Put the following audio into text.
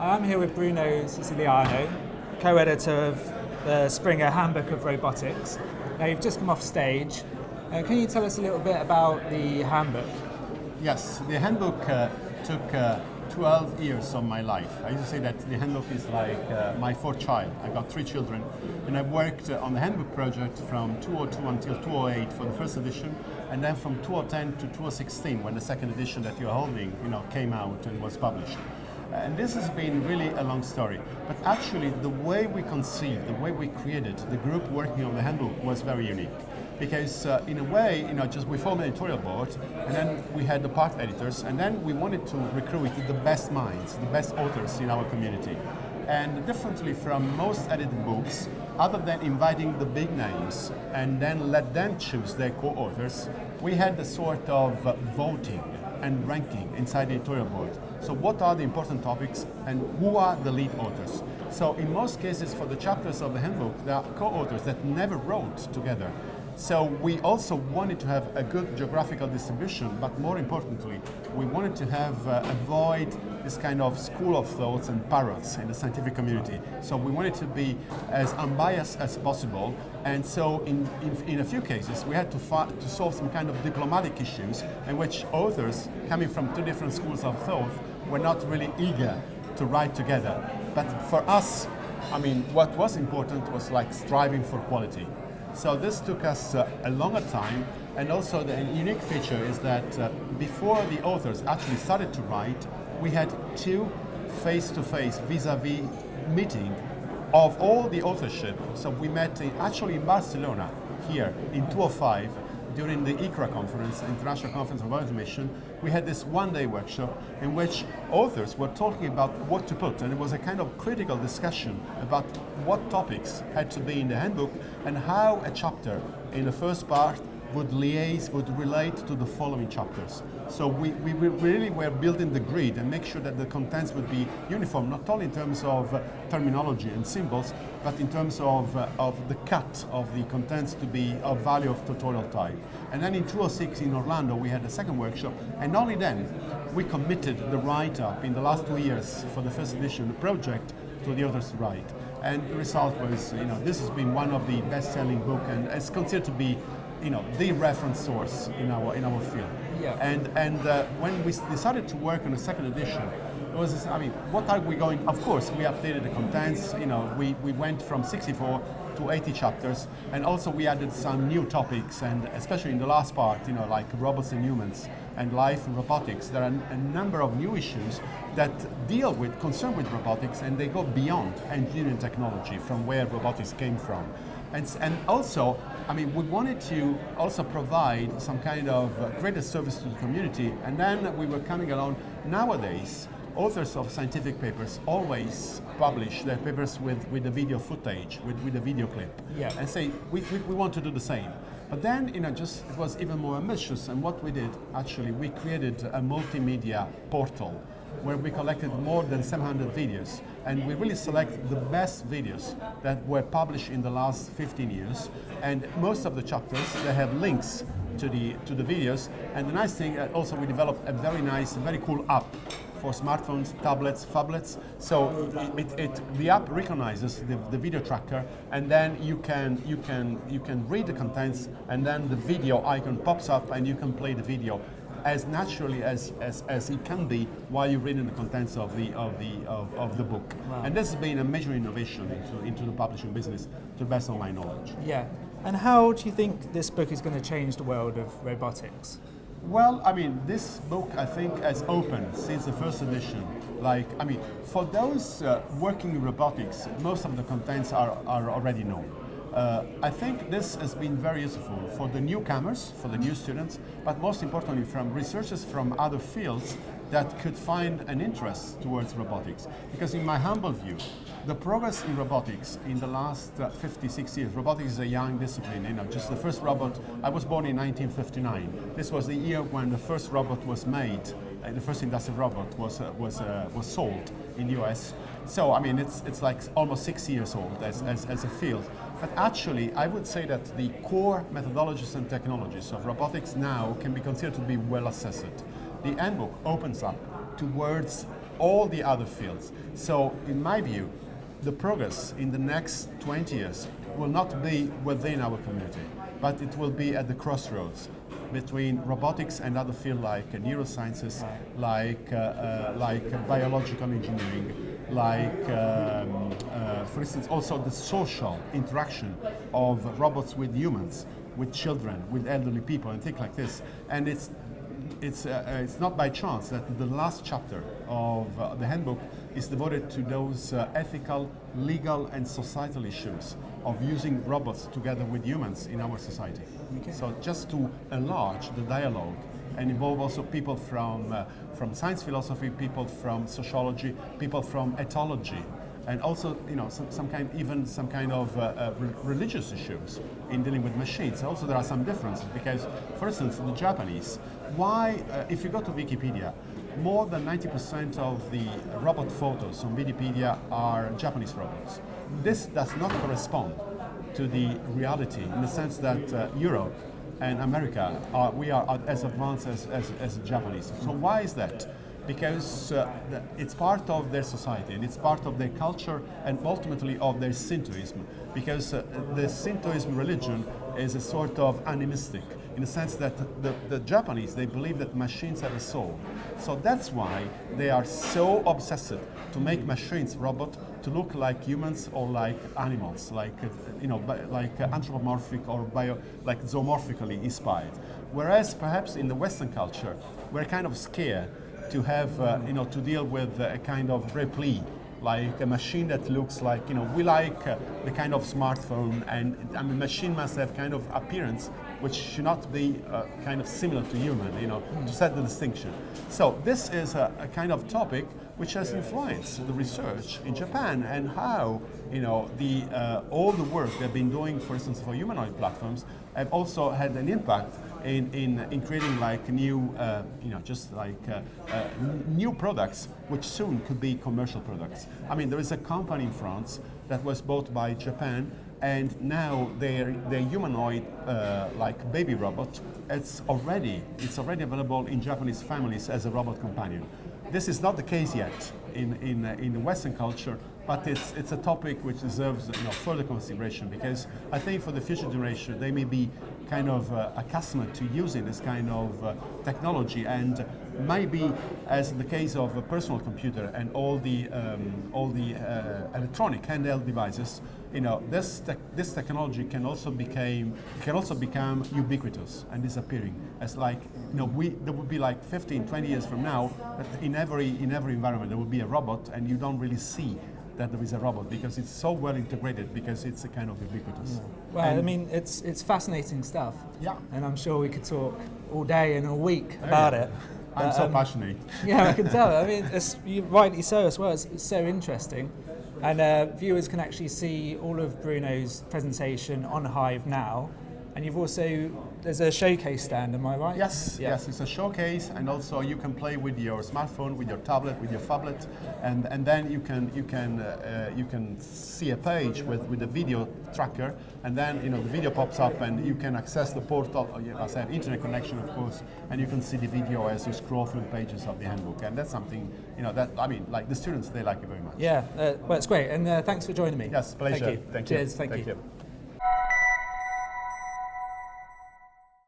I'm here with Bruno Siciliano, co-editor of the Springer Handbook of Robotics. Now, you've just come off stage. Can you tell us a little bit about the handbook? Yes, the handbook took 12 years of my life. I used to say that the handbook is like my fourth child. I got 3 children, and I worked on the handbook project from 2002 until 2008 for the first edition, and then from 2010 to 2016 when the second edition that you're holding, came out and was published. And this has been really a long story. But actually, the way we conceived, the way we created the group working on the handbook was very unique. Because in a way, just we formed an editorial board, and then we had the part editors, and then we wanted to recruit the best minds, the best authors in our community. And differently from most edited books, other than inviting the big names and then let them choose their co-authors, we had the sort of voting and ranking inside the editorial board. So what are the important topics and who are the lead authors? So in most cases for the chapters of the handbook, there are co-authors that never wrote together. So we also wanted to have a good geographical distribution, but more importantly, we wanted to avoid this kind of school of thoughts and parrots in the scientific community. So we wanted to be as unbiased as possible, and so in a few cases we had to solve some kind of diplomatic issues in which authors coming from 2 different schools of thought were not really eager to write together. But for us, what was important was like striving for quality. So this took us a longer time, and also the unique feature is that before the authors actually started to write, we had 2 face-to-face, vis-a-vis meeting of all the authorship. So we met actually in Barcelona, here in 2005, during the ICRA conference, International Conference on Automation. We had this one-day workshop in which authors were talking about what to put, and it was a kind of critical discussion about what topics had to be in the handbook and how a chapter in the first part would relate to the following chapters. So we really were building the grid and make sure that the contents would be uniform, not only in terms of terminology and symbols, but in terms of the cut of the contents to be of value of tutorial type. And then in 2006 in Orlando, we had a second workshop, and only then we committed the write-up in the last 2 years for the first edition, the project, to the authors to write. And the result was, this has been one of the best-selling books, and it's considered to be the reference source in our field. Yeah. And when we decided to work on the second edition, it was this, what are we going? Of course, we updated the contents. We went from 64 to 80 chapters, and also we added some new topics, and especially in the last part, like robots and humans and life and robotics. There are a number of new issues that deal with concern with robotics, and they go beyond engineering technology from where robotics came from. And also, we wanted to also provide some kind of greater service to the community, and then we were coming along. Nowadays, authors of scientific papers always publish their papers with the video footage, with the video clip, yeah. And say, we want to do the same. But then, it was even more ambitious, and what we did, actually, we created a multimedia portal where we collected more than 700 videos, and we really select the best videos that were published in the last 15 years. And most of the chapters, they have links to the videos. And the nice thing, also we developed a very nice, very cool app for smartphones, tablets, phablets. So the app recognizes the video tracker, and then you can read the contents, and then the video icon pops up, and you can play the video as naturally as it can be while you're reading the contents of the book. Wow. And this has been a major innovation into the publishing business, to the best of my knowledge. Yeah. And how do you think this book is going to change the world of robotics? Well, this book, I think, has opened since the first edition. For those working in robotics, most of the contents are already known. I think this has been very useful for the newcomers, for the new students, but most importantly from researchers from other fields that could find an interest towards robotics. Because in my humble view, the progress in robotics in the last 56 years, robotics is a young discipline, just the first robot, I was born in 1959. This was the year when the first robot was made, the first industrial robot was sold in the US. So, it's like almost 6 years old as a field. But actually, I would say that the core methodologies and technologies of robotics now can be considered to be well assessed. the handbook opens up towards all the other fields. So in my view, the progress in the next 20 years will not be within our community, but it will be at the crossroads between robotics and other fields like neurosciences, like biological engineering, like, for instance, also the social interaction of robots with humans, with children, with elderly people, and things like this. And it's not by chance that the last chapter of the handbook is devoted to those ethical, legal, and societal issues of using robots together with humans in our society. Okay. So just to enlarge the dialogue and involve also people from science philosophy, people from sociology, people from ethology, and also some kind of religious issues in dealing with machines. Also, there are some differences because, for instance, the Japanese. Why, if you go to Wikipedia, more than 90% of the robot photos on Wikipedia are Japanese robots. This does not correspond to the reality in the sense that Europe and America we are as advanced as the Japanese. So why is that? Because it's part of their society and it's part of their culture and ultimately of their Shintoism. Because the Shintoism religion is a sort of animistic in the sense that the Japanese, they believe that machines have a soul. So that's why they are so obsessed to make machines, robot, to look like humans or like animals, like anthropomorphic or like zoomorphically inspired. Whereas perhaps in the Western culture, we're kind of scared to have, to deal with a kind of repli, like a machine that looks like, we like the kind of smartphone, and the machine must have kind of appearance which should not be kind of similar to human, to set the distinction. So this is a kind of topic which has influenced the research in Japan and how, all the work they've been doing, for instance, for humanoid platforms, have also had an impact in creating like new, new products, which soon could be commercial products. I mean, there is a company in France that was bought by Japan, and now their humanoid like baby robot, it's already available in Japanese families as a robot companion. This is not the case yet in the Western culture, but it's a topic which deserves further consideration, because I think for the future generation they may be kind of accustomed to using this kind of technology, and maybe, as in the case of a personal computer and all the electronic handheld devices, this technology can also become ubiquitous and disappearing. As like there would be like 15, 20 years from now that in every environment there will be a robot, and you don't really see that there is a robot because it's so well integrated, because it's a kind of ubiquitous. Well, I mean, it's fascinating stuff. Yeah. And I'm sure we could talk all day and all week about it. I'm so passionate. Yeah, I can tell. I mean, rightly so as well. It's so interesting. And viewers can actually see all of Bruno's presentation on Hive now. And you've also, there's a showcase stand, am I right? Yes, yeah. Yes, it's a showcase, and also you can play with your smartphone, with your tablet, with your phablet, and then you can see a page with the video tracker, and then the video pops up, and you can access the portal. You must have internet connection, of course, and you can see the video as you scroll through the pages of the handbook, and that's something that like the students, they like it very much. Yeah, well, it's great, and thanks for joining me. Yes, pleasure. Thank you. Thank Cheers. you. Thank you.